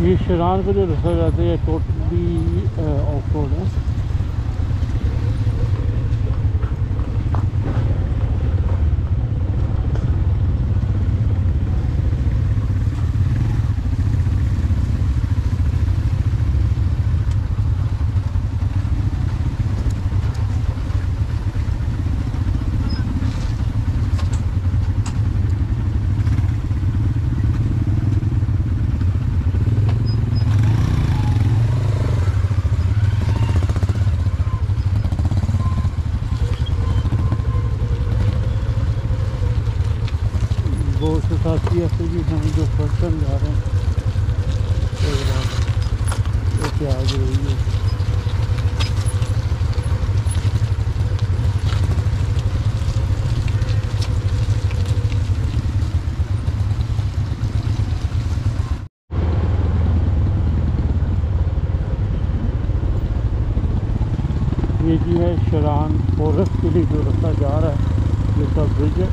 ये शिरान को जो रास्ता जाता है टोटली ऑफ रोड है। बहुत से साथी ऐसे भी हैं जो फर्स्ट टाइम जा रहे हैं। ऐसे आगे रही है। ये जी है शिरान फॉरेस्ट के लिए जो रास्ता जा रहा है, ये सब ब्रिज है।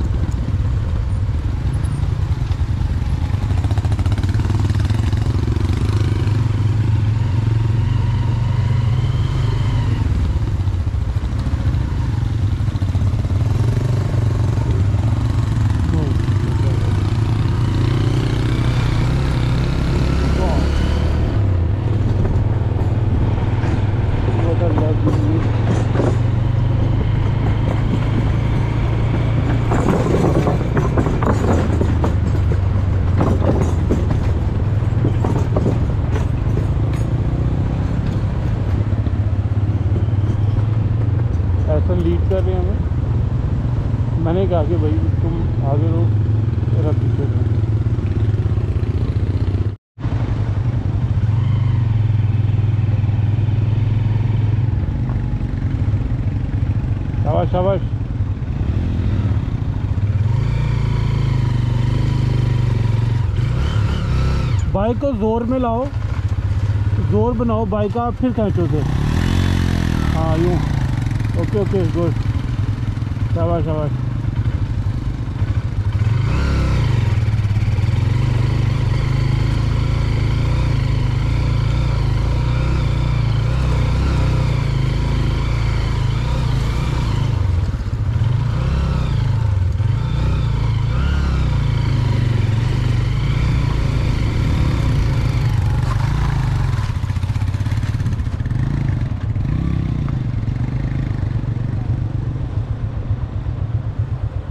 ऐसा लीड कर रहे हैं हमें। मैंने कहा कि भाई तुम आगे रहो, मेरा पीछे रहो। शाबाश शाबाश। बाइक को जोर में लाओ, जोर बनाओ बाइक का, फिर खींचो से। हाँ यूँ। Okay okay good. शाबाश शाबाश।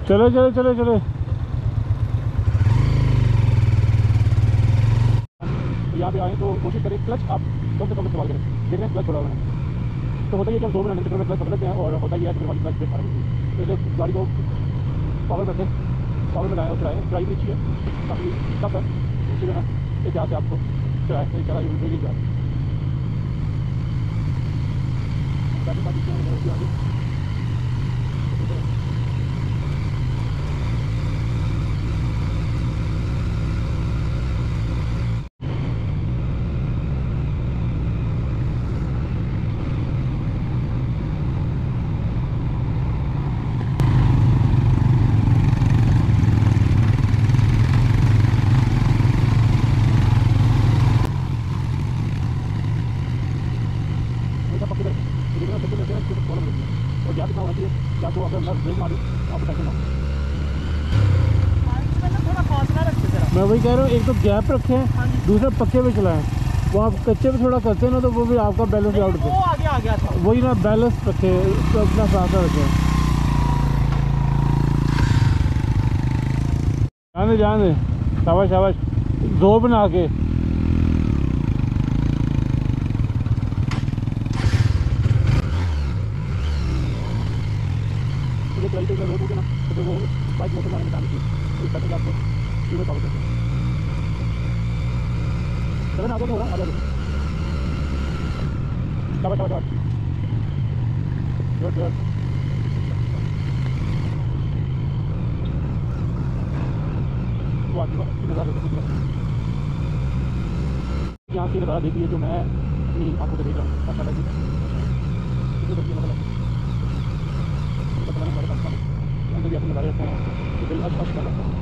चलो चलो चलो चलो। यहाँ पे आए तो कोशिश करें क्लच आप कम से कम इस्तेमाल करें। देख रहे हैं क्लच छोड़ा हुआ है तो होता है कि हम 2 मिनट में क्लच बदलते हैं और होता ही है कि हमारी क्लच ब्रेक आ रही है। तो गाड़ी को पावर करते हैं, पावर में लाया और चलाएँ। ड्राइव अच्छी है, काफ़ी टफ है, इसी तरह इतिहास से आपको चलाए चला यूज जाए। मैं वही कह रहा हूँ, एक तो गैप रखें, दूसरा पक्के पे चलाएं। वो आप कच्चे पे थोड़ा करते हैं ना तो वो भी आपका बैलेंस आउट होता है। आगे आ गया था वही ना, बैलेंस रखे तो अपना साथ रखें। जाने शाबाश शाबाश। जोर बना के। बाइक मोटर लाने में डाली थी आपको यूँ पावर करते हैं। चलो आगे थोड़ा आगे शाबाश शाबाश। Good good. यहाँ की नज़ारा देखिए जो मैं अपनी आंखों से देख रहा हूँ। अच्छा लगे मतलब भी अपने नज़ारे रखते हैं तो दिल अश कर रहा है।